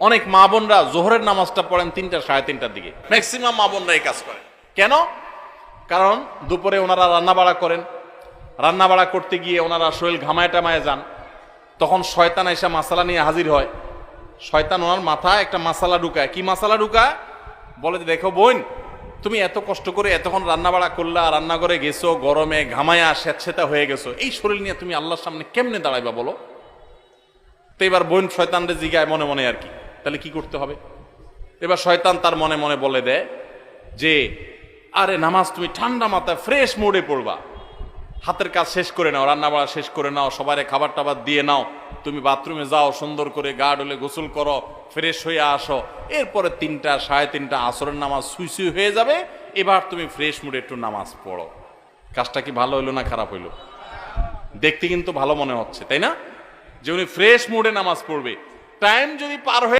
অনেক মা বোনরা জোহরের নামাজটা পড়েন 3টা সাড়ে 3টার দিকে, ম্যাক্সিমাম মা বোনরা এই কাজ করেন। কেন? কারণ দুপুরে ওনারা রান্না বাড়া করেন, রান্না বাড়া করতে গিয়ে ওনারা শরীর ঘামায় টামায় যান, তখন শয়তান এসে মাসালা নিয়ে হাজির হয়। শয়তান ওনার মাথায় একটা মাসালা ঢুকায়। কি মাসালা ঢুকায়? বলে যে দেখো বোন, তুমি এত কষ্ট করে এতক্ষণ রান্না বাড়া করলা, রান্নাঘরে গেছো, গরমে ঘামায়া স্যাঁতসেঁতা হয়ে গেছো, এই শরীর নিয়ে তুমি আল্লাহর সামনে কেমনে দাঁড়াইবা বলো? তো এবার বোন শয়তানরে জিগায় মনে মনে আর কি, তাহলে কি করতে হবে? এবার শয়তান তার মনে মনে বলে দেয় যে আরে নামাজ তুমি ঠান্ডা মাথায় ফ্রেশ মুডে পড়বা, হাতের কাজ শেষ করে নাও, রান্না বাড়া শেষ করে নাও, সবারে খাবার টাবার দিয়ে নাও, তুমি বাথরুমে যাও, সুন্দর করে গা ডলে গোসল করো, ফ্রেশ হয়ে আসো, এরপরে 3টা সাড়ে 3টা আসরের নামাজ সুই সুই হয়ে যাবে, এবার তুমি ফ্রেশ মুডে একটু নামাজ পড়ো। কাজটা কি ভালো হইলো না খারাপ হইলো? দেখতে কিন্তু ভালো মনে হচ্ছে, তাই না? যে উনি ফ্রেশ মুডে নামাজ পড়বে। টাইম যদি পার হয়ে